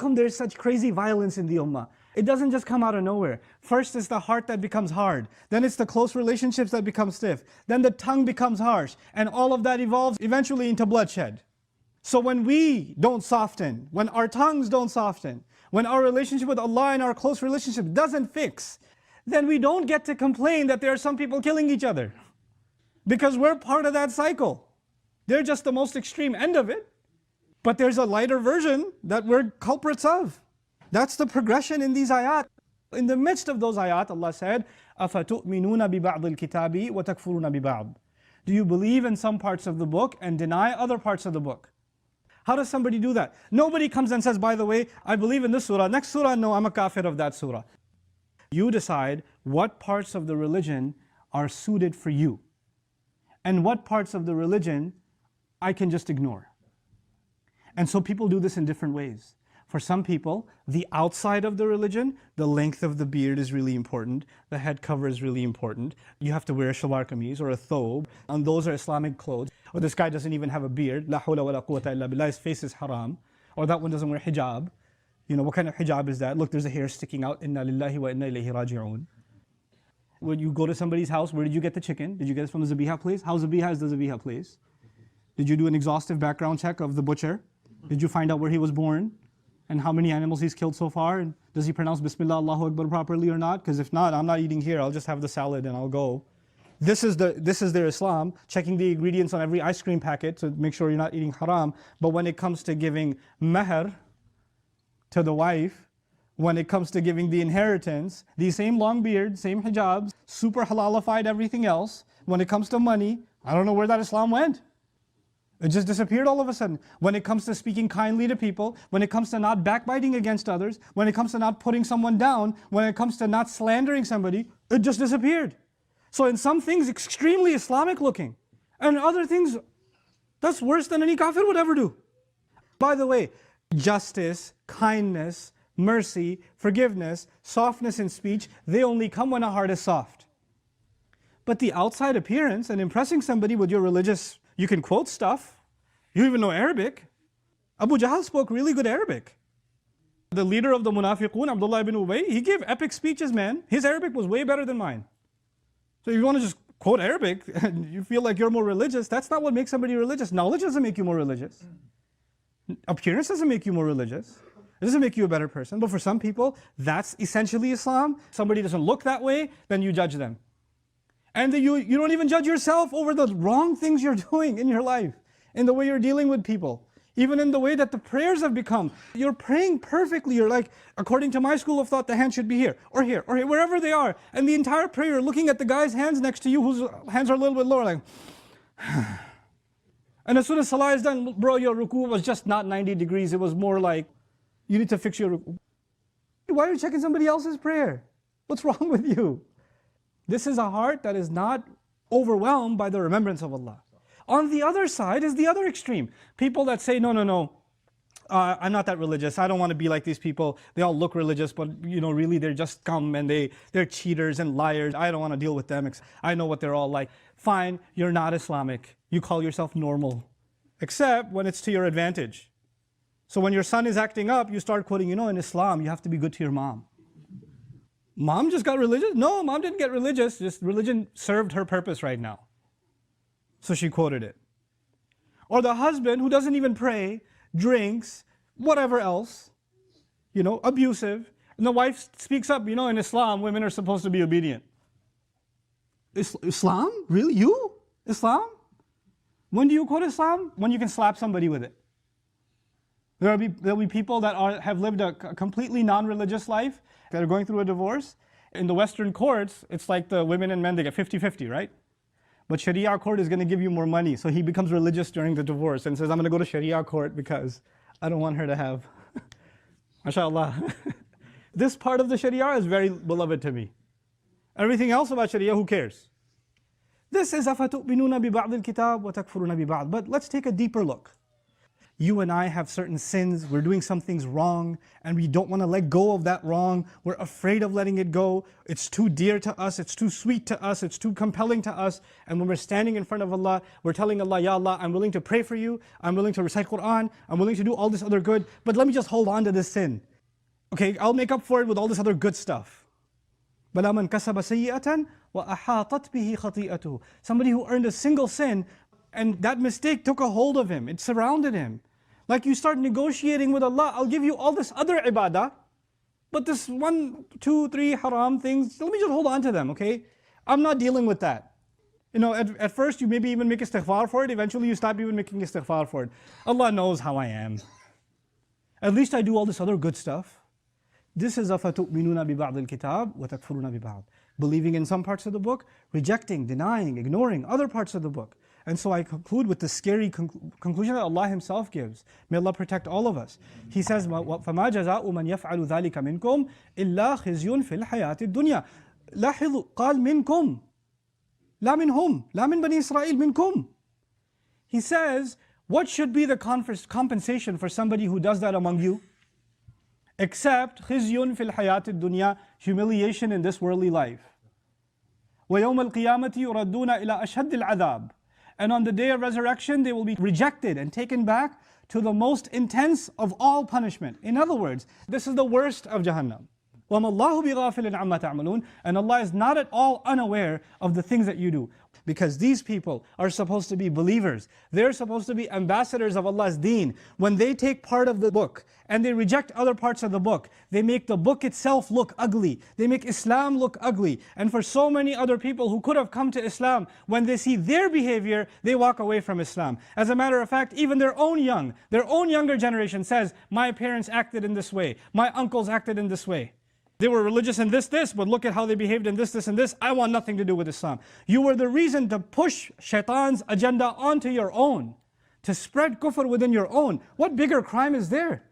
come there's such crazy violence in the ummah? It doesn't just come out of nowhere. First it's the heart that becomes hard. Then it's the close relationships that become stiff. Then the tongue becomes harsh. And all of that evolves eventually into bloodshed. So when we don't soften, when our tongues don't soften, when our relationship with Allah and our close relationship doesn't fix, then we don't get to complain that there are some people killing each other. Because we're part of that cycle. They're just the most extreme end of it. But there's a lighter version that we're culprits of. That's the progression in these ayat. In the midst of those ayat, Allah said, أَفَتُؤْمِنُونَ بِبَعْضِ الْكِتَابِ وَتَكْفُرُونَ بِبَعْضِ. Do you believe in some parts of the book and deny other parts of the book? How does somebody do that? Nobody comes and says, by the way, I believe in this surah. Next surah, no, I'm a kafir of that surah. You decide what parts of the religion are suited for you. And what parts of the religion I can just ignore. And so people do this in different ways. For some people, the outside of the religion, the length of the beard is really important, the head cover is really important. You have to wear a shalwar kameez or a thobe, and those are Islamic clothes. Or this guy doesn't even have a beard, la hawla wa la quwwata illa billah, his face is haram. Or that one doesn't wear hijab. You know, what kind of hijab is that? Look, there's a hair sticking out, inna lillahi wa inna ilayhi raji'un. When you go to somebody's house, where did you get the chicken? Did you get it from the Zabiha place? How Zabiha is the Zabiha place? Did you do an exhaustive background check of the butcher? Did you find out where he was born? And how many animals he's killed so far? And does he pronounce Bismillah Allahu Akbar properly or not? Because if not, I'm not eating here. I'll just have the salad and I'll go. This is their Islam, checking the ingredients on every ice cream packet to make sure you're not eating haram. But when it comes to giving meher to the wife, when it comes to giving the inheritance, the same long beard, same hijabs, super halalified everything else. When it comes to money, I don't know where that Islam went. It just disappeared all of a sudden. When it comes to speaking kindly to people, when it comes to not backbiting against others, when it comes to not putting someone down, when it comes to not slandering somebody, it just disappeared. So in some things, extremely Islamic looking. And other things, that's worse than any kafir would ever do. By the way, justice, kindness, mercy, forgiveness, softness in speech, they only come when a heart is soft. But the outside appearance and impressing somebody with your religious, you can quote stuff. You even know Arabic. Abu Jahl spoke really good Arabic. The leader of the Munafiqun, Abdullah ibn Ubay, he gave epic speeches, man. His Arabic was way better than mine. So if you want to just quote Arabic and you feel like you're more religious, that's not what makes somebody religious. Knowledge doesn't make you more religious. Appearance doesn't make you more religious. It doesn't make you a better person. But for some people, that's essentially Islam. Somebody doesn't look that way, then you judge them. And you don't even judge yourself over the wrong things you're doing in your life, in the way you're dealing with people, even in the way that the prayers have become. You're praying perfectly. You're like, according to my school of thought, the hand should be here, or here, or here, wherever they are. And the entire prayer, looking at the guy's hands next to you, whose hands are a little bit lower, like, and as soon as salah is done, bro, your ruku was just not 90 degrees. It was more like, you need to fix your ruku. Why are you checking somebody else's prayer? What's wrong with you? This is a heart that is not overwhelmed by the remembrance of Allah. On the other side is the other extreme. People that say, no, I'm not that religious. I don't want to be like these people. They all look religious, but really they're just scum and they're cheaters and liars. I don't want to deal with them. I know what they're all like. Fine, you're not Islamic. You call yourself normal, except when it's to your advantage. So when your son is acting up, you start quoting, in Islam, you have to be good to your mom. Mom just got religious? No, mom didn't get religious. Just religion served her purpose right now. So she quoted it. Or the husband who doesn't even pray, drinks, whatever else, abusive. And the wife speaks up, in Islam, women are supposed to be obedient. Islam? Really? You? Islam? When do you quote Islam? When you can slap somebody with it. There'll be people that have lived a completely non-religious life that are going through a divorce. In the Western courts, it's like the women and men, they get 50-50, right? But Sharia court is going to give you more money. So he becomes religious during the divorce and says, I'm going to go to Sharia court because I don't want her to have, mashallah. This part of the Sharia is very beloved to me. Everything else about Sharia, who cares? This is أَفَتُؤْمِنُونَ بِبَعْضِ الْكِتَابِ وَتَكْفُرُونَ بِبَعْضِ. But let's take a deeper look. you and I have certain sins, we're doing some things wrong, and we don't want to let go of that wrong. We're afraid of letting it go. It's too dear to us, it's too sweet to us, it's too compelling to us. And when we're standing in front of Allah, we're telling Allah, Ya Allah, I'm willing to pray for you, I'm willing to recite Quran, I'm willing to do all this other good, but let me just hold on to this sin. Okay, I'll make up for it with all this other good stuff. بَلَا مَنْ كَسَبَ سَيِّئَةً وَأَحَاطَتْ بِهِ خَطِيئَتُهُ. Somebody who earned a single sin, and that mistake took a hold of him, it surrounded him. Like you start negotiating with Allah, I'll give you all this other ibadah, but this 1, 2, 3 haram things, let me just hold on to them, okay? I'm not dealing with that. You know, at first you maybe even make istighfar for it, eventually you stop even making istighfar for it. Allah knows how I am. At least I do all this other good stuff. This is أَفَتُؤْمِنُونَ بِبَعْضِ الْكِتَابِ وَتَكْفُرُونَ بِبَعْضِ. Believing in some parts of the book, rejecting, denying, ignoring other parts of the book. And so I conclude with the scary conclusion that Allah Himself gives. May Allah protect all of us. He says, فَمَا جَزَاءُ مَنْ يَفْعَلُ ذَلِكَ مِنْكُمْ إِلَّا خِزْيٌ فِي الْحَيَاةِ الدُّنْيَا. لاحظوا قال منكم لا منهم لا من بني إسرائيل منكم. He says, what should be the compensation for somebody who does that among you? Except خِزْيٌ فِي الْحَيَاةِ الدُّنْيَا, humiliation in this worldly life. وَيَوْمَ الْقِيَامَةِ يُرَدُّونَ إِلَى أَشَدِّ الْعَذَابِ. And on the day of resurrection, they will be rejected and taken back to the most intense of all punishment. In other words, this is the worst of Jahannam. وَمَا اللَّهُ بِغَافِلٍ عَمَّا تَعْمَلُونَ. And Allah is not at all unaware of the things that you do. Because these people are supposed to be believers. They're supposed to be ambassadors of Allah's deen. When they take part of the book and they reject other parts of the book, they make the book itself look ugly. They make Islam look ugly. And for so many other people who could have come to Islam, when they see their behavior, they walk away from Islam. As a matter of fact, even their own younger generation says, my parents acted in this way. My uncles acted in this way. They were religious in this, but look at how they behaved in this, and this. I want nothing to do with Islam. You were the reason to push shaitan's agenda onto your own, to spread kufr within your own. What bigger crime is there?